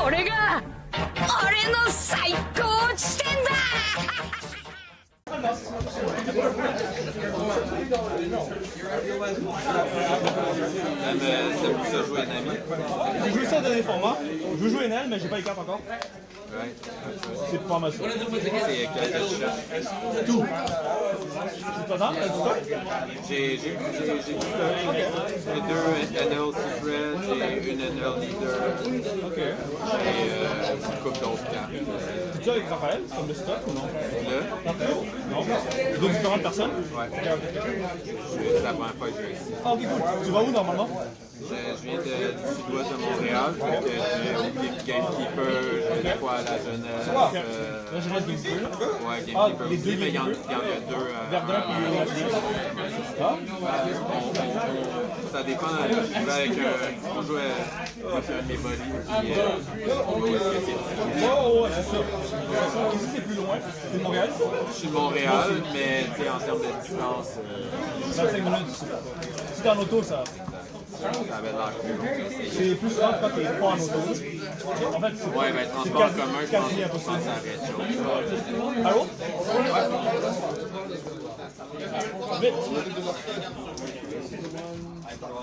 これが俺の最高地点だ。T'aimes ça jouer Nami? J'ai joué ça au dernier format. Je veux jouer Nahh, mais j'ai pas les cartes encore. Ouais. C'est pas mal ça. C'est quel que tu cherches? Tout. C'est pas dans? T'as dit quoi? J'ai deux NL Secret, j'ai une NL Leader. Ok. Et une coupe d'autres cartes. Tu avec Raphaël, comme le stock ou non? Là? Non. Deux différentes personnes? Ouais. C'est la première fois que je viens ici. Ah ok cool. Tu vas où normalement? Je viens du sud-ouest de Montréal, donc j'ai Gamekeeper, je vais des fois à la jeunesse. La jeunesse Gamekeeper? Ouais, Gamekeeper les deux aussi, mais il y en a Gamekeeper? deux. Verdun puis la jeunesse. Ah? Ça dépend, je vais avec on joue avec un de mes buddies, puis on va où est-ce que c'est. Ouais, c'est ça. Ici c'est plus loin. C'est de Montréal? Je suis de Montréal, mais tu sais, en termes de distance, 25 minutes. Si t'es en auto, ça avait l'air cool. c'est plus rare quand t'es pas en auto. En fait, c'est Ouais, ben transport en commun, je pense quasi que impossible. ça arrête. Allô? Vite!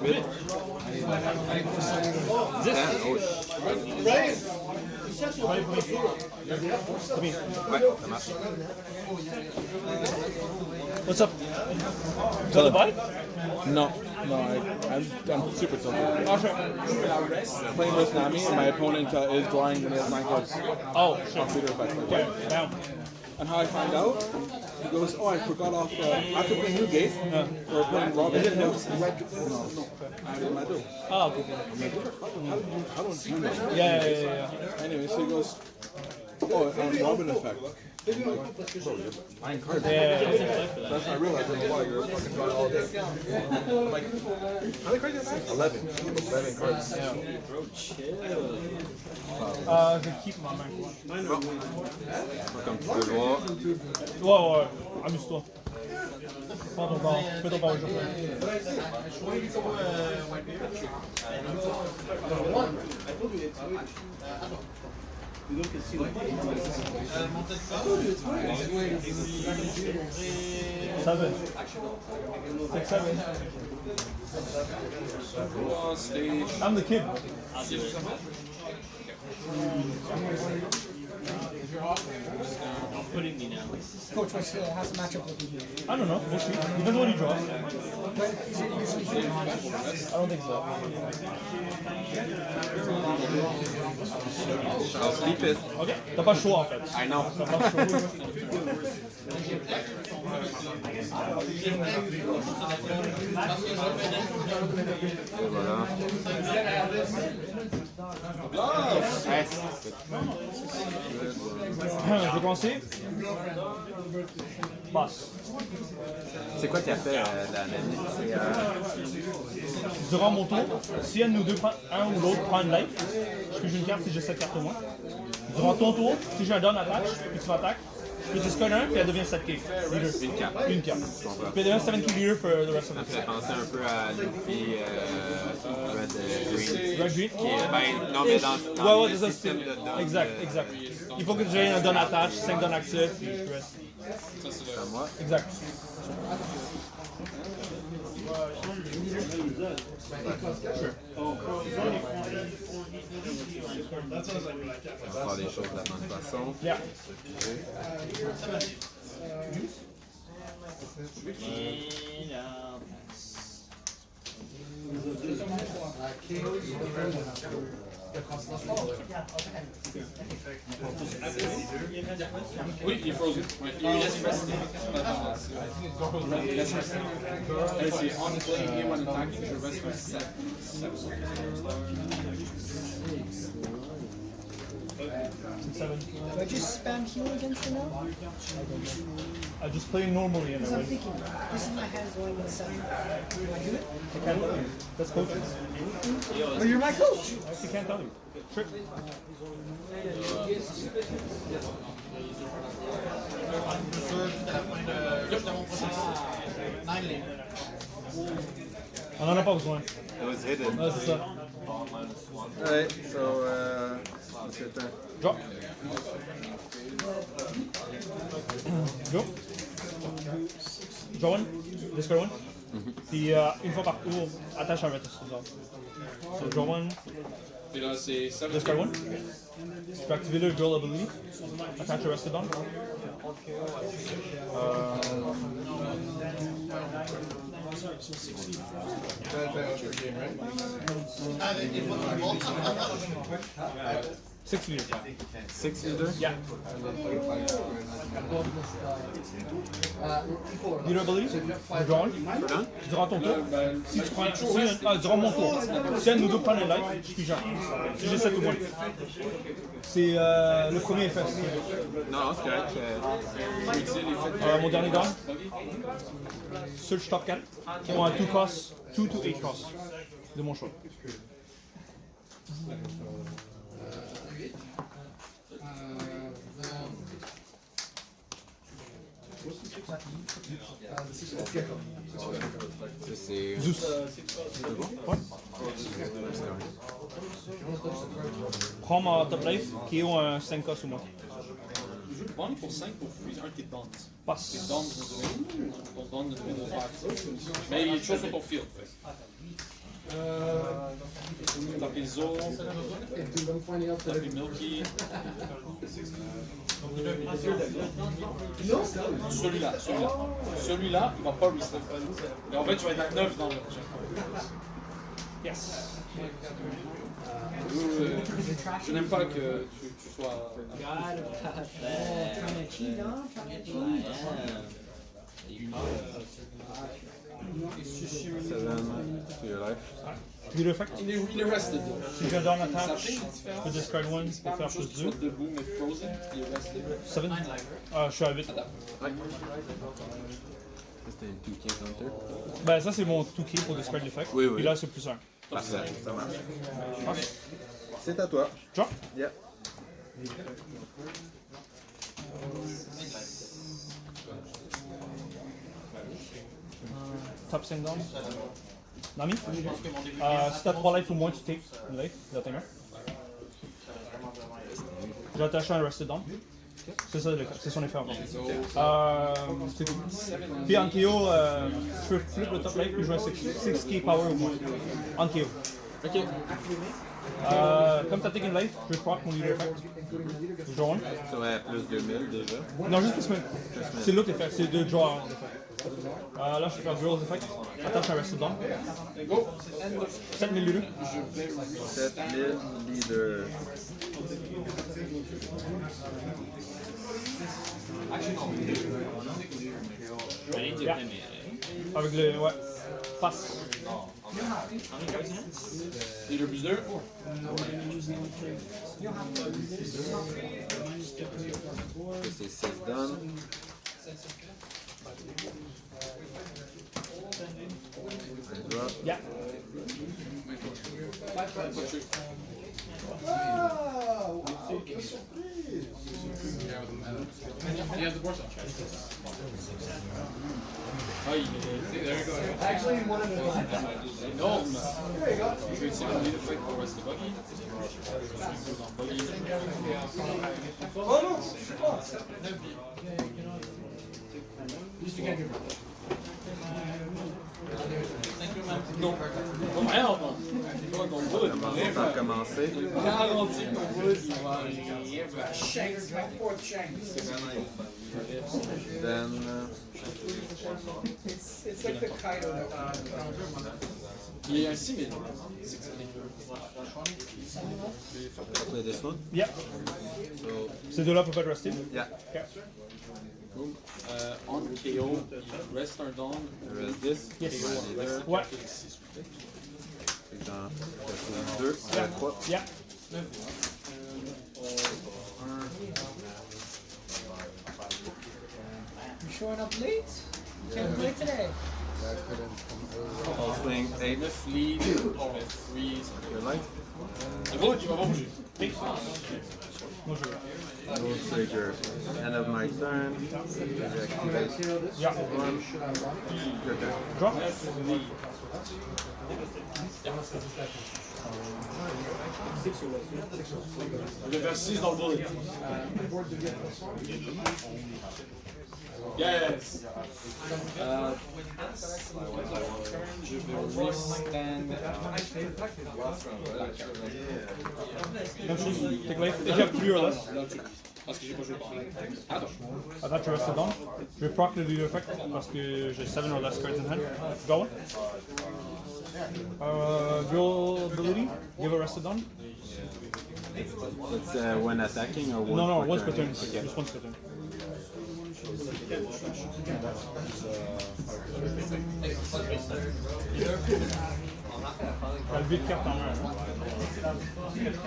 Vite! 10! Oh, On va aller pour ici. C'est bien. ouais, ça marche. What's up? Tu as the bike? No, I'm super tilted. Oh, sure. Playing with Nami, and my opponent is drawing when he has 9 cards. Oh, sure. Computer effect. Okay, down. And how I find out, he goes, oh, I forgot off, after playing Newgate, or playing Robin. Is it new? No, I do. Ah, okay. How don't you know? Yeah. Anyway, so he goes, oh, Robin effect. I'm like, bro, you're 9 cards. Yeah. That's when I realized, like, wow, you're fucking drawing all day. I'm like, how many cards is that? 11. 11 cards. Je vais keep ma main. Bon, comme tu peux voir, Ouais, amuse-toi. Prends ton temps, fais ton power jump. Seven. 6, 7. I'm the kid. Putting me now. Coach, how's the matchup looking here? I don't know. We'll see. Depends what he draws. But is it usually three on? I don't think so. I'll sleep it. Ok. T'as pas le choix en fait. I know. T'as pas le choix. Et voilà. Ouais, Je vais commencer. Passe. c'est quoi qui a fait la Nami? Durant mon tour, si un de nous deux, un ou l'autre prend une life, je peux jouer une carte si j'ai cette carte au moins. Durant ton tour, si j'ai un down attaque, puis tu m'attaques, je peux discard un, puis elle devient 7k. Leader. Une carte. Puis elle devient 7k leader for the rest of Ça the me fait penser un peu à Luffy Red Green. Red Green? Qui est, ben, non, mais dans Ouais, le c'est ça, système de dodge. exact. Il faut que j'ai un down attache, 5 down actifs, puis je reste. C'est à moi. Exact. On va faire les choses de la bonne façon. Yeah. Oui, il est frozen. Oui, il laisse rester. Laisse rester. Et c'est on play et one attacking, je reste sur 7. Do I just spam heal against her now? I just play normally and I Because I'm win. thinking, this is my hand going with 7. Do I do it? I can't tell you. That's coaching. But you're my coach! I actually can't tell you. Trick. On en a pas besoin. It was hidden. Ouais, c'est ça. Alright, so C'est un. Drop. Go. Draw one. Discard one. Puis une fois par tour, attache un Metas. So draw one. Puis là, c'est 7. Discard one. Tu peux activer le Dual Ability. Attache le reste dedans. Six leader. 6 leader? Yeah. Leader ability. Tu draw one. Tu draws ton tour. Si tu prends durant mon tour. Si un de nous deux prend le life, je suis genre. Si j'ai 7 ou moins. C'est le premier effet. Non, c'est correct. Mon dernier down. Search top 4. Qui ont un 2 cost, 2 to 8 cost. De mon choix. C'est. Zeus. Ouais. Prends ma top life qui ont un 5 cost ou moins. Je vais te vendre pour 5 pour freeze un de tes dons. Passe. Tes dons ton don de nouveau pack. Mais il y a des choses sur ton field. Taper Zoro, taper Milky. Celui-là, il va pas reset. Mais en fait, tu vas être à 9 dans le prochain. Yes. Je n'aime pas que tu sois. To your life. Leader effect. Il est rested. Si j'ai un down attack, je peux discard one pour faire plus 2. Soit debout mais frozen, il est rested. 7. Ah, je suis à 8. C'était une 2K counter. Ben, ça, c'est mon 2K pour discard l'effect. Oui, oui. Et là, c'est plus 1. Parfait, ça marche. Passe. C'est à toi. Drop. Yeah. Top 5 down. Nami. Si t'as 3 life ou moins, tu take une life. Le timer. J'ai attaché un rested down. C'est ça, c'est son effet encore. C'est tout. Puis en KO, je peux flip le top life puis jouer un 6K power au moins. En KO. Ok. Comme t'as take une life, je vais proc mon leader effect. Jaune. Ça va être plus 2000 déjà. Non, juste plus 1000. C'est l'autre effet, c'est de draw effect. Là, je vais faire dual effect. Attache un rested down. Go! 7000 leader. 7000 leader. Yeah. Avec le. Ouais. Passe. Leader plus 2. C'est 6 done. Drop. Yeah. Ah, il est énorme. Je vais essayer de leader effect pour rester buggy. Non. Oh merde! Ton bullet, On va commencer. garanti que ton bullet, il va rien faire. Shanks, my fourth Shanks. Then. It's like the Kaido that Il est un 6000. Play this one. Yeah. So, Ces deux-là peuvent être restés. yeah. Okay. On KO, il reste un down. There is this. Yes. My leader. Ouais. C'est dans 2, 3. Yeah. You showing up late? Can't play today. I'll swing 8. 9 lead, je vais freeze. Your life. Il va pas bouger. Moi, je vais. No trigger. End of my turn. Deactivate. Yeah. One. Your turn. Drop. 9 lead. Je vais faire 6 dans le bullet. Yes! Je vais restand. Même chose, take life. If you have 3 or less. Parce que j'ai pas joué par là. Attends. Attends, tu restes dedans. Je vais proc le leader effect parce que j'ai 7 or less cards in hand. Go on. Dual ability, give a rested down. It's when attacking or one? No, per once per turn. Okay. Just once per turn. T'as le 8 cartes en main.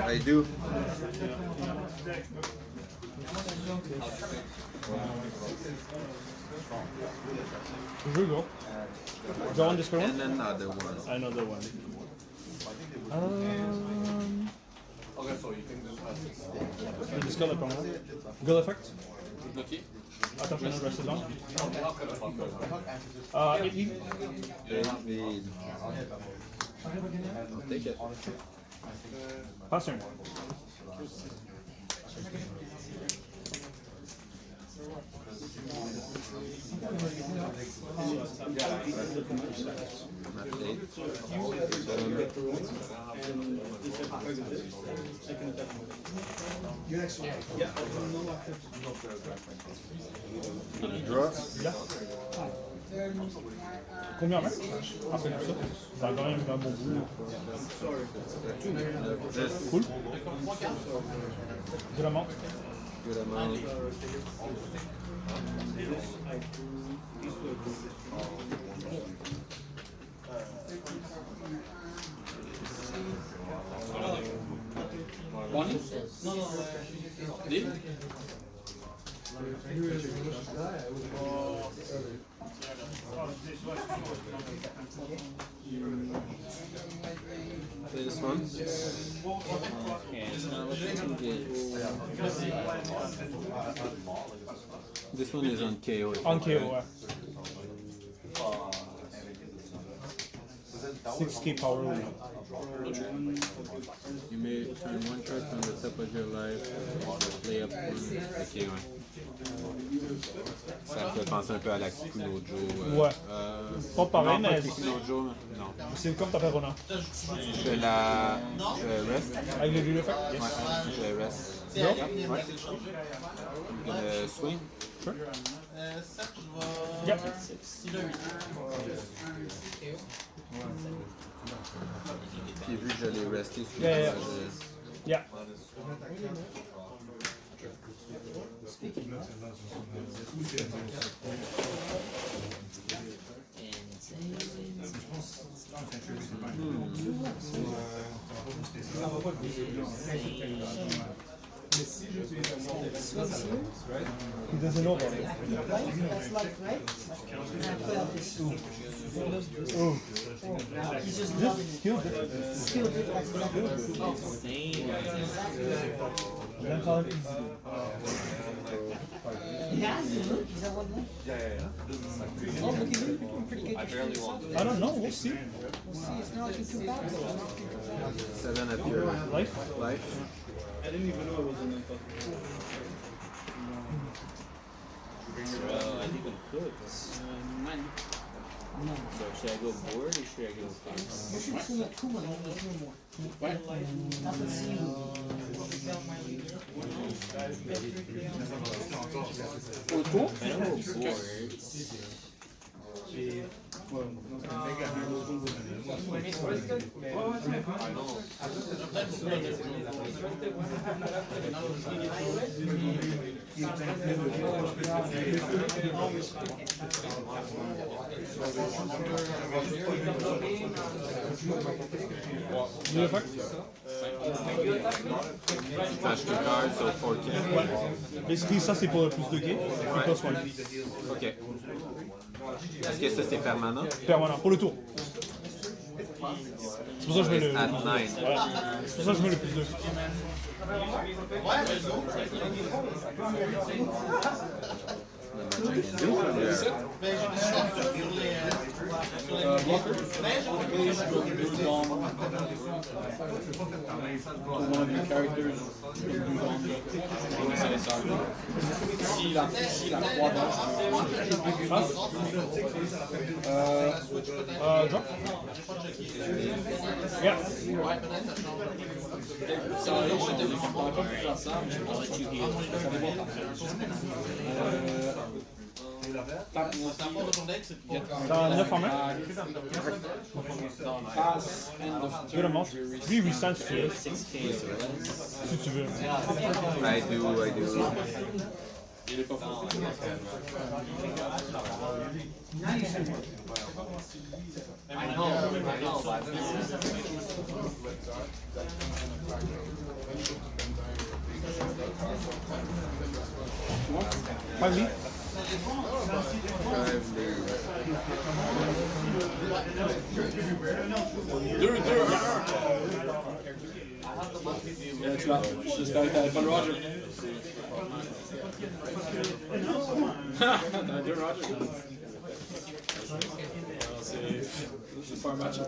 I do. Je go. Go on this one. And another one. Another one. Je discard le combat. Gull effect. Ok. Attends, je vais rester dedans. 8 lead. Take it. Pass turn. Draw. Là. Combien en main? Ah, c'est comme ça. Ça a quand même un bon boulot. Cool. De la menthe. Good amount. Bonnie? Deal? This one. This one is on KO. On KO, ouais. 6k power. You may turn one card from the top of your life, play up one. Ok, ouais. Ça me fait penser un peu à la Kikunojo. Ouais. Pas pareil, non, mais pas Kikunojo, non. c'est comme ta Perona. Je la rest. Avec le leader effect? Ouais, je rest. Go? Ouais. I'm gonna swing. Sure. Yep. Puis vu que j'allais rester sur Yeah. je... Yeah. He doesn't know about it. That's life, right? Oh. He's just loving it. Skill difference. Skill difference. Don't call him easy. Yeah, he's at 1 month. Oh, look at him, looking pretty good. I don't know, we'll see. We'll see, it's not looking too bad. It's not looking too bad. 7 at your Life? life. I didn't even know it was in the I think I'm cooked. Mine. No. So should I go board or should I go fast? You should swing at Kuma, don't go through more. That's what see you. Autour? I don't go board. Leader effect? Flash 2 cards, so 4K. Ouais. Basically, ça c'est pour le plus de gain. Plus one. Ok. Est-ce que ça c'est permanent? Permanent, pour le tour. C'est pour ça que je mets le. At 9. Voilà. C'est pour ça que je mets le plus 2. Blocker. One of your characters. Si la 3 Drop. Yeah. Ça arrive, on ne parle pas plus ensemble. Dans 9 en main. Pass, end of Je le montre. Lui, restand si tu veux. 6K, Si tu veux. I do. Il est pas fort. Pas lui. Tu l'as. J'espère que t'avais pas le Roger. T'avais 2 Roger. C'est pas un match.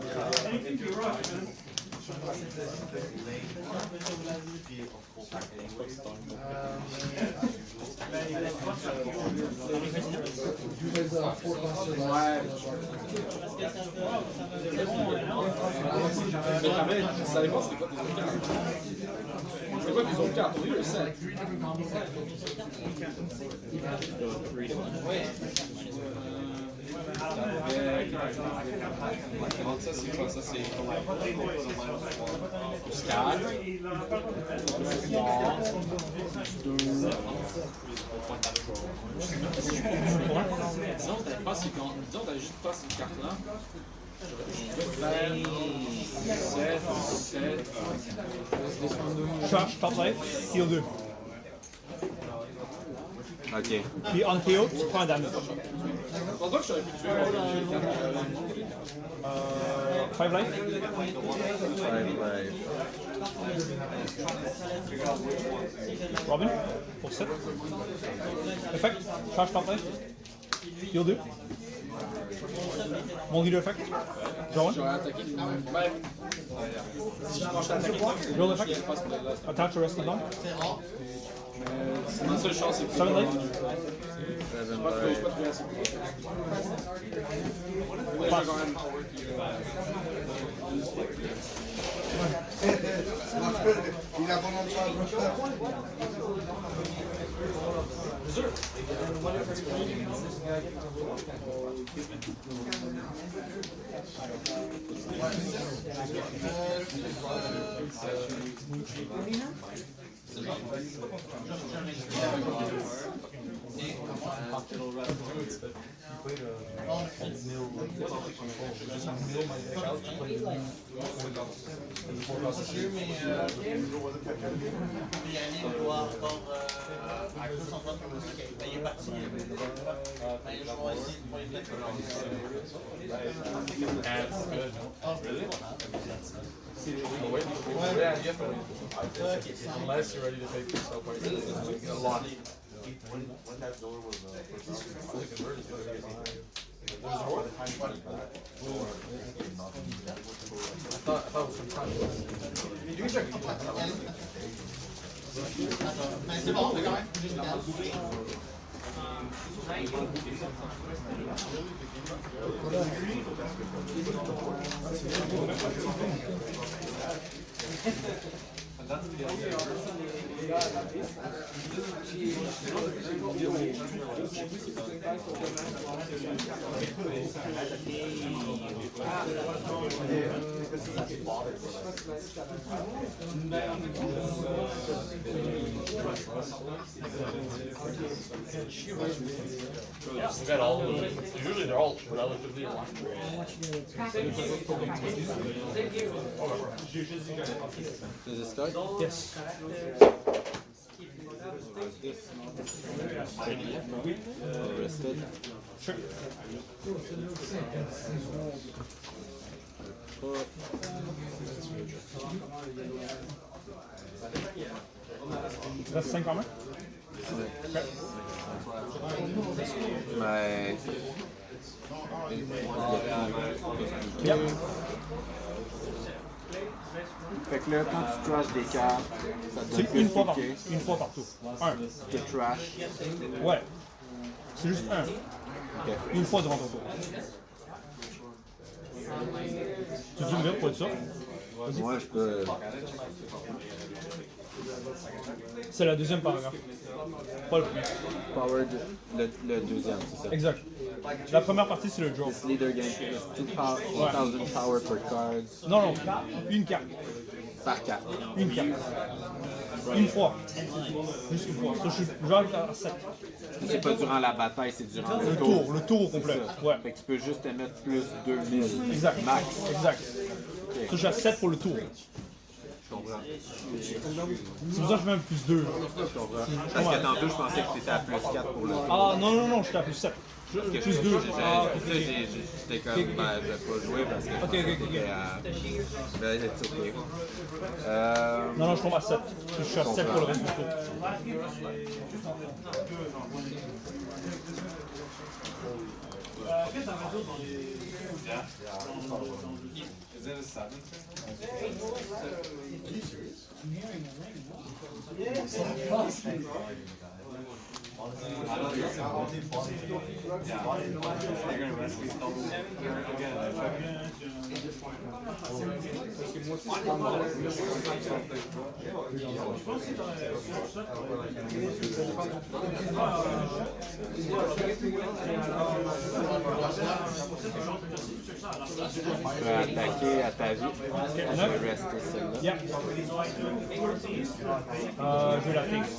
Mais quand même, ça dépend c'était quoi tes autres cartes. C'est quoi tes autres cartes? On est le 7. Ça c'est quoi? Ça c'est plus 4, 2, disons que t'avais pas ces cartes. Disons que t'avais juste pas cette carte là. 7. Charge, top life, heal 2. Ok. Puis on KO, tu prends un damage. Je pense pas que j'aurais pu tuer un 5 life. Robin, pour 7. Effect, charge top life. Heal 2. Mon leader effect. Draw 1. J'aurais attaqué même. Si je attaqué Roll effect. Attach the rest of them. Ma seule chance c'est que 7 life. je pas trouvé assez. Pass. Il a vraiment unless you're ready to pay for yourself, a lot. When that Zoro was fully converted, I thought it was some time. You can check. C'est bon, quand même. Got all of them. Usually they're all relatively aligned. Does it start? Yes. Rested. Sure. Reste 5 en main. Mais... Yep. Fait que là, quand tu trashes des cartes, ça te donne C'est plus une fois par piqué. une fois par tour. Un. Tu te trash. Ouais. C'est juste un. Ok. Une fois durant ton tour. Tu zoomes bien pour être sûr? Moi, je peux... C'est la deuxième paragraphe. Pas le premier. Power, le deuxième, c'est ça. Exact. La première partie, c'est le draw. This leader gains 2000 power per card Non, non. Une carte. par carte. Une carte. Une fois. Juste une fois. Ça, je suis genre à 7. C'est pas durant la bataille, c'est durant le Le tour. tour. Le tour au complet. Ça. Ouais. Fait que tu peux juste te mettre plus 2000. Exact. Max. Exact. Ça, je suis à 7 pour le tour. C'est pour ça que je mets un plus 2. Parce que tantôt, je pensais que tu étais à plus 4 pour le tour. Ah non, non, non, j'étais à plus 7. Plus 2. Ah, ok. J'étais comme, ben, je vais pas jouer parce que je pensais que t'étais à... Ben, c'est ok. Non, non, je tombe à 7. Je suis à 7 pour le reste du tour. Is it a 7? Tu peux attaquer à ta vie. Je vais rester celle-là. Yeah. Je vais la take.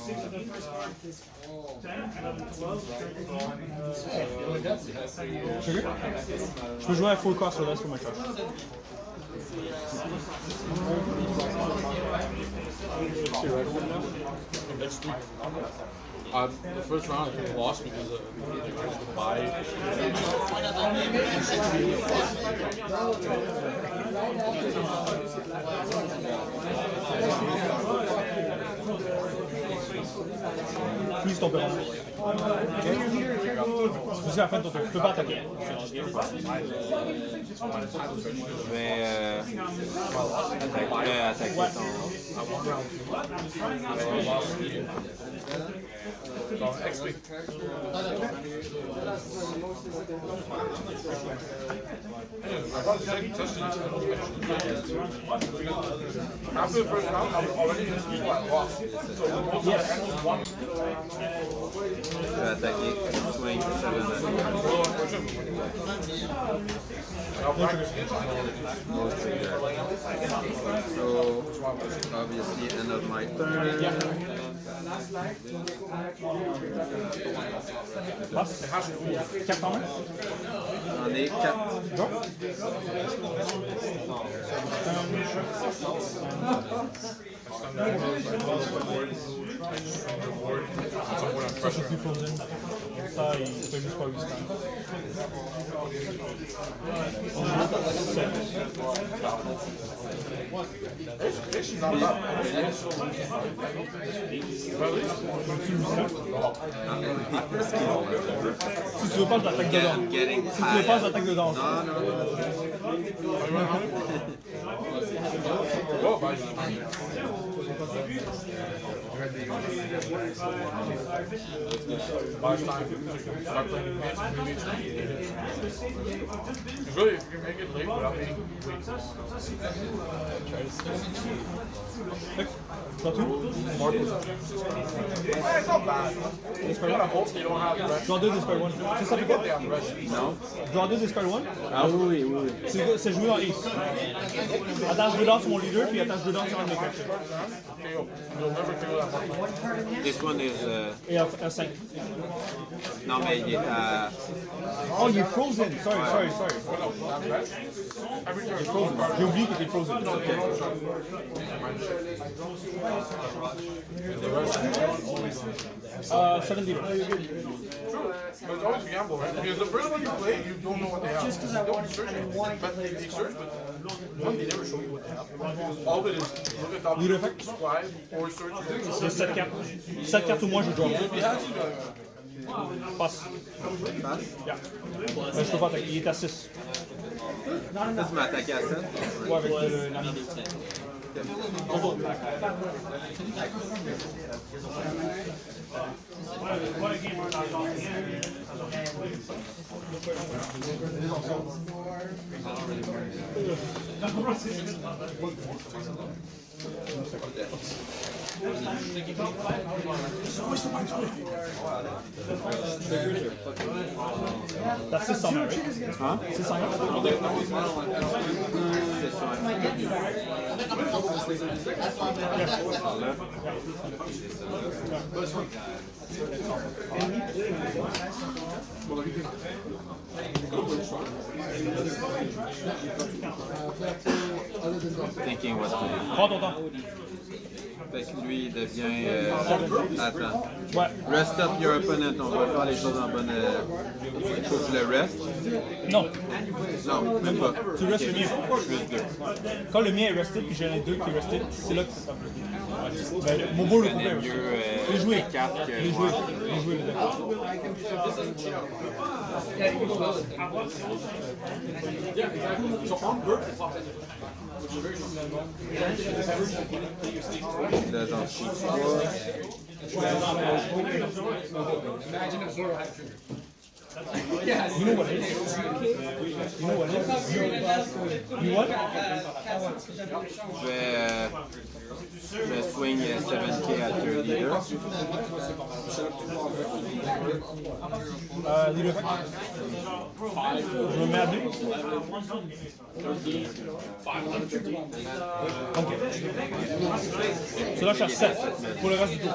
Je peux jouer à full cost sur le reste pour ma charge. The first round I think lost because of the buy. Plus ton Perona. Jusqu'à la fin de ton tour. Tu peux pas attaquer. Je vais attaquer ton... After the first round, I was already in speed by loss. Je vais attaquer swing 7. No trigger. So, obviously, end of my turn. Carte en main. J'en ai 4. Ça, c'est plus frozen. Ça, il fait juste pas 8 stands. Si tu veux pas, je l'attaque dedans. Si tu veux pas, je l'attaque dedans. Really, if you can make it late without being late. T'as tout? It's not bad. You gotta hope you don't have the rest. Draw 2 discard 1. C'est ça fait quoi? Non? Draw 2 discard 1. Ah oui, oui, oui. C'est joué en ace. Attache 2 dents sur mon leader, puis attache 2 dents sur un de mes cartes. You'll never figure that out. This one is... Et un 5. Non, mais il est à... Oh, il est frozen! Sorry. J'ai oublié qu'il était frozen. $7. But it's always a gamble, right? Because the first one you play, you don't know what they have. Just because I wanted to, I wanted But they search, but one, they never show you what they have. All of it is look at top, Leader effect. subscribe, or search. C'est 7 cartes. 7 cartes ou moins, je draw. Passe. Yeah. Mais je peux pas attaquer, il est à 6. Ça, tu m'as attaqué à 7. Ouais, avec le Nami. That's 600, right? Hein? 600? Thinking what to do. Prends ton temps. Fait que lui, il devient... Attends. Ouais. Rest up your opponent. On va faire les choses en bonne... Faut que je le reste. Non. Non, même pas. Tu restes le mien. Plus 2. Quand le mien est rested puis j'en ai 2 qui est rested, c'est là que c'est pas plus. Ben, mon beau le Je connais coupait. mieux J'ai joué. les cartes que J'ai joué. moi. J'ai joué le deck. Yeah, exactly. So on bird, it's off. Which is very strong. Là, j'en suis 3. Imagine if Zoro had a trigger. You know what it is? You know what it is? You what? Je vais swing 7K à third leader. Leader. Je me mets à 2. Ok. Cela, je suis à 7 pour le reste du tour.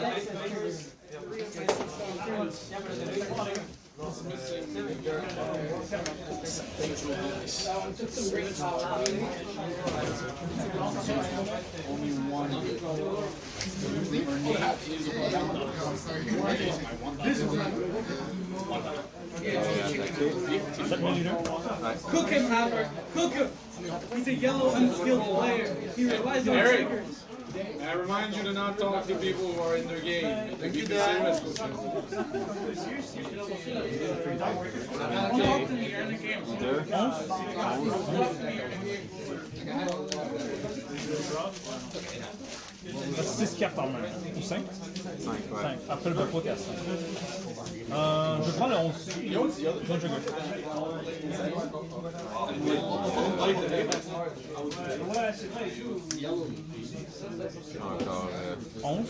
Cook him, Howard. Cook him. He's a yellow, unskilled player. He relies on triggers. I remind you to not talk to people who are in their game. They keep the same as coaches. Il reste 6 cartes en main. Ou 5? 5, ouais. 5. Après le repos, t'es à 5. Je prends le 11. Non, je gauche. Encore 11.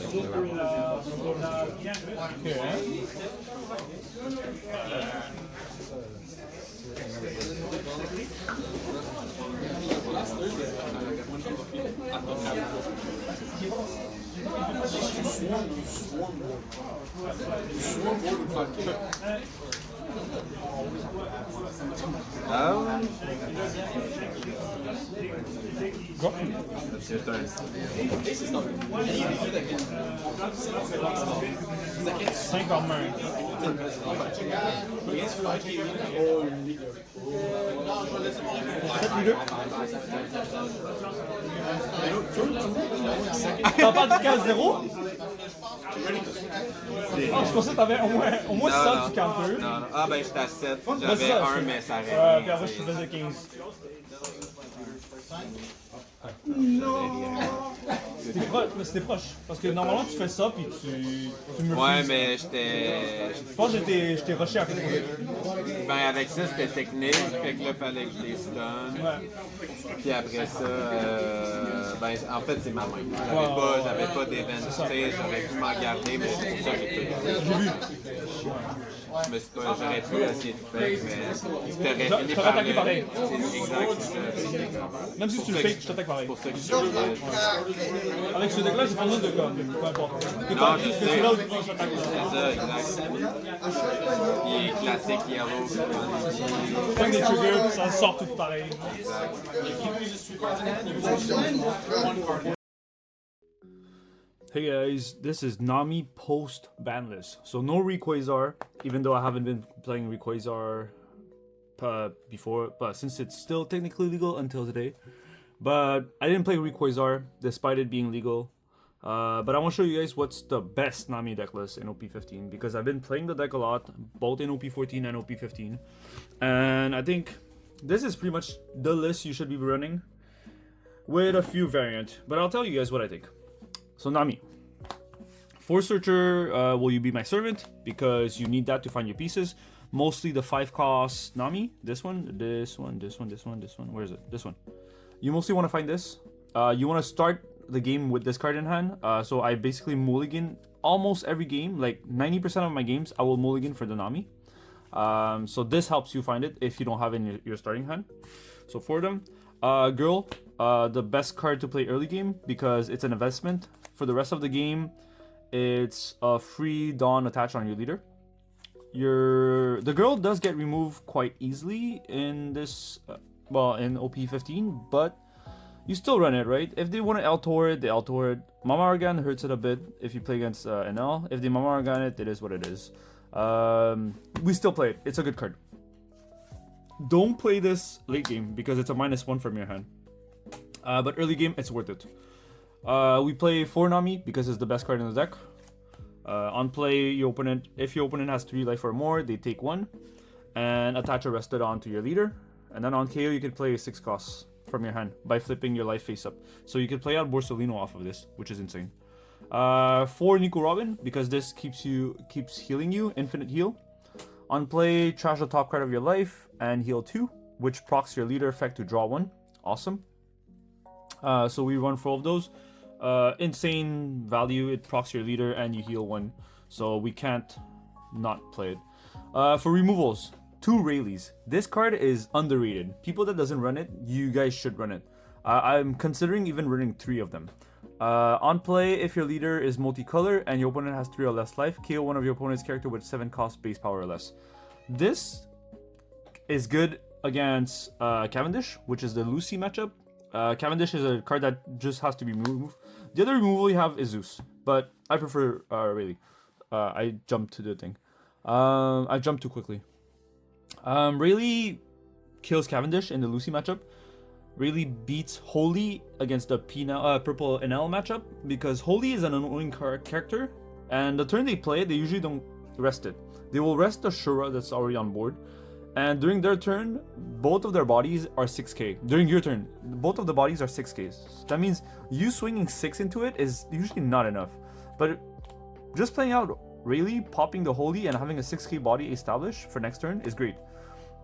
Ah, Go. c'est your turn. 5 en main. 7 leader. T'as pas de 15-0? Ah, je pensais que t'avais au moins ça du counter. Non, non. Ah, ben j'étais à 7. Ouais, J'avais c'est ça, 1, mais ça Puis arrête. après, je faisais 15. C'était proche, mais c'était proche. Parce que normalement, tu fais ça, puis tu me Ouais, refuses. mais j'étais. Je pense que je t'ai rushé à côté. Ben, avec ça, c'était technique. Fait que là, fallait que je les stun. Ouais. Puis après ça, ben, en fait, c'est ma main. J'avais pas d'événement. J'aurais pu m'en garder, mais c'est pour ça que j'ai tout. J'ai vu. J'aurais pu essayer de faire, mais t'aurais fini T'aurais par attaqué pareil. C'est exact. Même si tu le fais, je t'attaque pareil. pareil. pour ça que je suis Avec ce deck-là, j'ai pas besoin de com, peu importe. Que Non, t'as- je que sais. c'est là où tu prends chaque C'est ça, exact. Il est classique yellow. Prends des triggers, puis ça sort tout pareil. Hey guys, this is Nami post banlist. So no Rayquaza, even though I haven't been playing Rayquaza before, but since it's still technically legal until today. But I didn't play Rayquaza despite it being legal. But I want to show you guys what's the best Nami deck list in OP15 because I've been playing the deck a lot, both in OP14 and OP15. And I think this is pretty much the list you should be running with a few variants. But I'll tell you guys what I think. So Nami. Force Searcher, will you be my servant? Because you need that to find your pieces. Mostly the 5-cost Nami. This one. Where is it? This one. You mostly want to find this. You want to start the game with this card in hand. So I basically mulligan almost every game. Like 90% of my games, I will mulligan for the Nami. So this helps you find it if you don't have it in your starting hand. So for them. Girl, the best card to play early game because it's an investment. For the rest of the game, it's a free Dawn attached on your leader. The girl does get removed quite easily in this, in OP15, but you still run it, right? If they want to L-Tor it, they L-Tor it. Mama Argan hurts it a bit if you play against NL. If they Mama Argan it, it is what it is. We still play it. It's a good card. Don't play this late game because it's a -1 from your hand. But early game, it's worth it. We play 4 Nami because it's the best card in the deck. On play, if your opponent has 3 life or more, they take 1 and attach a rested onto your leader. And then on KO, you can play 6 costs from your hand by flipping your life face up. So you can play out Borsalino off of this, which is insane. 4 Nico Robin because this keeps healing you, infinite heal. On play, trash the top card of your life and heal 2, which procs your leader effect to draw 1. Awesome. So we run 4 of those. Insane value, it procs your leader and you heal 1. So we can't not play it. For removals, 2 Rayleighs. This card is underrated. People that doesn't run it, you guys should run it. I'm considering even running 3 of them. On play, if your leader is multicolor and your opponent has 3 or less life, KO one of your opponent's character with 7 cost base power or less. This is good against Cavendish, which is the Lucci matchup. Cavendish is a card that just has to be removed. The other removal you have is Zeus, but I prefer Rayleigh. I jumped to the thing. I jumped too quickly. Rayleigh kills Cavendish in the Lucci matchup. Rayleigh beats Holy against the purple NL matchup because Holy is an annoying character, and the turn they play, they usually don't rest it. They will rest the Shura that's already on board, and during their turn, both of their bodies are 6k. During your turn, both of the bodies are 6ks. That means you swinging 6 into it is usually not enough. But just playing out Rayleigh, popping the Holy, and having a 6k body established for next turn is great.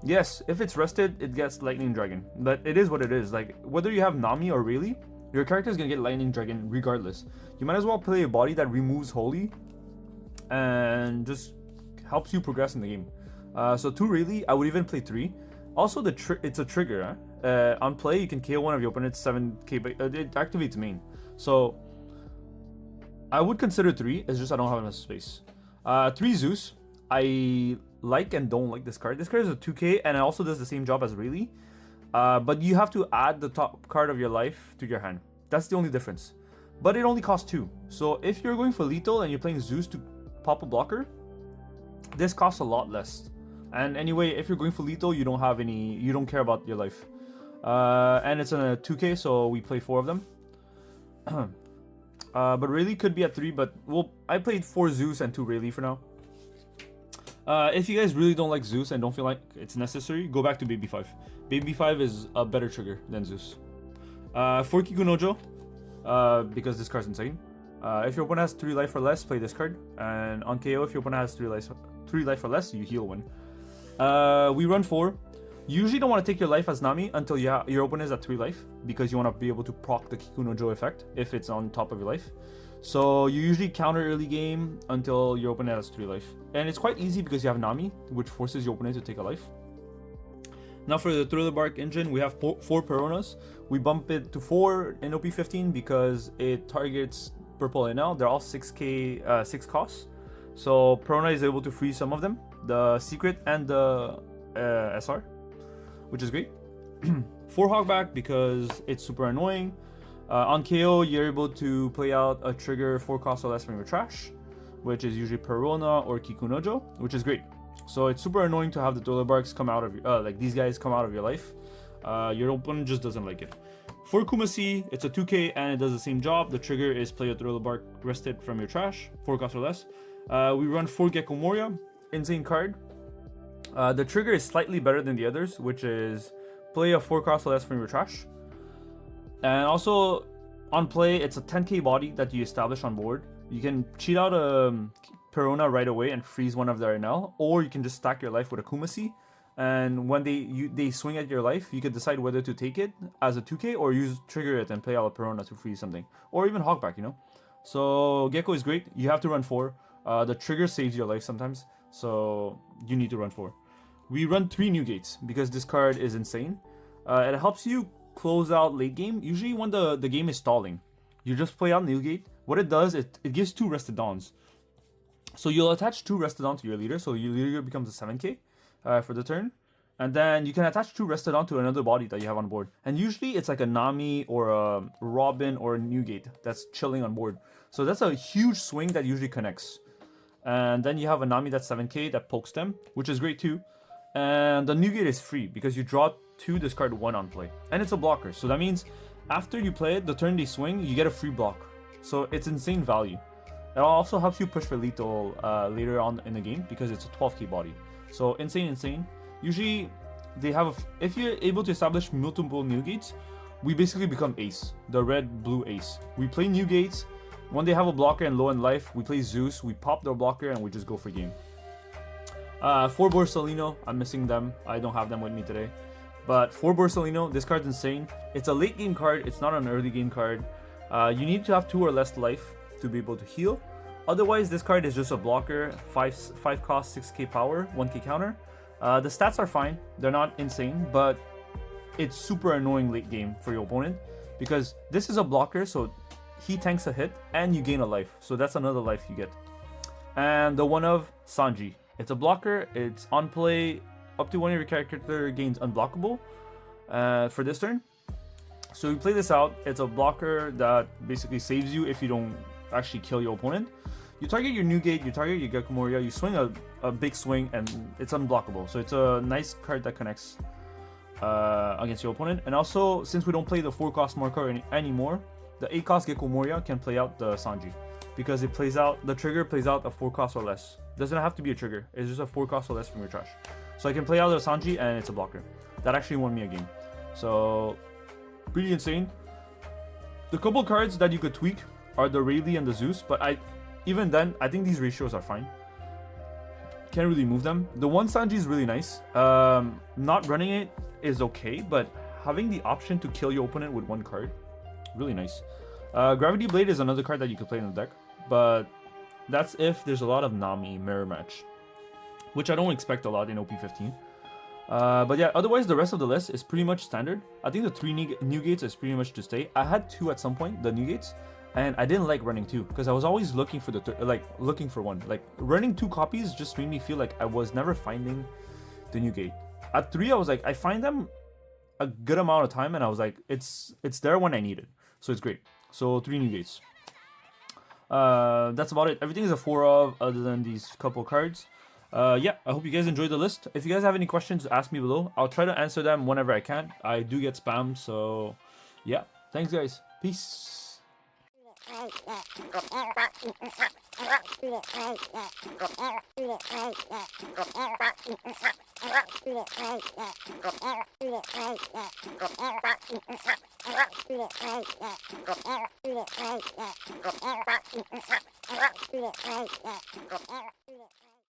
Yes, if it's rested, it gets Lightning Dragon. But it is what it is. Like, whether you have Nami or Rayleigh, your character is going to get Lightning Dragon regardless. You might as well play a body that removes Holy and just helps you progress in the game. So 2 Rayleigh, I would even play 3. Also, it's a trigger. On play, you can KO one of your opponent's 7k, it activates main. So I would consider 3, it's just I don't have enough space. 3 Zeus, I like and don't like this card. This card is a 2k and it also does the same job as Rayleigh. But you have to add the top card of your life to your hand. That's the only difference. But it only costs 2. So if you're going for lethal and you're playing Zeus to pop a blocker, this costs a lot less. And anyway, if you're going for lethal, you don't care about your life. And it's in a 2k, so we play 4 of them. But Rayleigh could be at 3, but I played 4 Zeus and 2 Rayleigh for now. If you guys really don't like Zeus and don't feel like it's necessary, go back to Baby 5. Baby 5 is a better trigger than Zeus. For Kikunojo, because this card's insane. If your opponent has 3 life or less, play this card. And on KO, if your opponent has 3 life or less, you heal 1. We run 4. You usually don't want to take your life as Nami until your opponent is at 3 life, because you want to be able to proc the Kikunojo effect if it's on top of your life. So you usually counter early game until your opponent has 3 life. And it's quite easy because you have Nami, which forces your opponent to take a life. Now for the Thriller Bark engine, we have 4 Peronas. We bump it to 4 in OP15 because it targets purple NL. They're all 6k, 6 costs. So Perona is able to free some of them, the secret and the SR, which is great. 4 Hogback because it's super annoying. On KO, you're able to play out a trigger 4 cost or less from your trash, which is usually Perona or Kikunojo, which is great. So it's super annoying to have the Thriller Barks come out of your, like these guys come out of your life. Your opponent just doesn't like it. For Kumasi, it's a 2k and it does the same job. The trigger is play a Thriller Bark rested from your trash, 4 cost or less. We run 4 Gecko Moria, insane card. The trigger is slightly better than the others, which is play a 4 cost or less from your trash. And also, on play, it's a 10k body that you establish on board. You can cheat out a Perona right away and freeze one of their NL, or you can just stack your life with a Kumasi. And when they swing at your life, you can decide whether to take it as a 2k or trigger it and play out a Perona to freeze something. Or even Hogback, you know? So Gecko is great. You have to run 4. The trigger saves your life sometimes, so you need to run 4. We run 3 Newgates because this card is insane. It helps you close out late game, usually when the game is stalling. You just play out Newgate. What it does, it gives 2 Rested Dawns. So you'll attach 2 Rested Dawn to your leader, so your leader becomes a 7k for the turn. And then you can attach 2 Rested Dawn to another body that you have on board. And usually it's like a Nami or a Robin or a Newgate that's chilling on board. So that's a huge swing that usually connects. And then you have a Nami that's 7k that pokes them, which is great too. And the Newgate is free because you draw 2, discard 1 on play. And it's a blocker, so that means after you play it, the turn they swing, you get a free block. So it's insane value. It also helps you push for lethal later on in the game because it's a 12k body. So insane. Usually, they have if you're able to establish multiple Newgates, we basically become ace, the red-blue ace. We play Newgates. When they have a blocker and low in life, we play Zeus, we pop their blocker, and we just go for game. 4 Borsalino, I'm missing them. I don't have them with me today. But 4 Borsalino, this card's insane. It's a late game card, it's not an early game card. You need to have 2 or less life to be able to heal. Otherwise, this card is just a blocker, 5 cost, 6k power, 1k counter. The stats are fine, they're not insane, but it's super annoying late game for your opponent because this is a blocker, so he tanks a hit and you gain a life, so that's another life you get. And the one of Sanji, it's a blocker, it's on play, up to one of your character gains unblockable for this turn. So you play this out, it's a blocker that basically saves you if you don't actually kill your opponent. You target your Newgate, you target your Gecko Moria, you swing a big swing and it's unblockable. So it's a nice card that connects against your opponent. And also, since we don't play the 4 cost marker anymore, the 8 cost Gecko Moria can play out the Sanji. Because it plays out, the trigger plays out a 4 cost or less. Doesn't have to be a trigger, it's just a 4 cost or less from your trash. So I can play out the Sanji and it's a blocker. That actually won me a game. So, pretty insane. The couple cards that you could tweak are the Rayleigh and the Zeus, but even then, I think these ratios are fine. Can't really move them. The one Sanji is really nice. Not running it is okay, but having the option to kill your opponent with 1 card, really nice. Gravity Blade is another card that you could play in the deck, but that's if there's a lot of Nami mirror match, which I don't expect a lot in OP15. But yeah, otherwise the rest of the list is pretty much standard. I think the 3 Newgates is pretty much to stay. I had 2 at some point, the Newgates, and I didn't like running 2 because I was always looking for looking for 1. Like running 2 copies just made me feel like I was never finding the Newgate. At 3, I was like, I find them a good amount of time, and I was like, it's there when I need it, so it's great. So 3 Newgates. That's about it. Everything is a 4 of, other than these couple cards. Yeah, I hope you guys enjoyed the list. If you guys have any questions, ask me below. I'll try to answer them whenever I can. I do get spam, so yeah. Thanks, guys. Peace.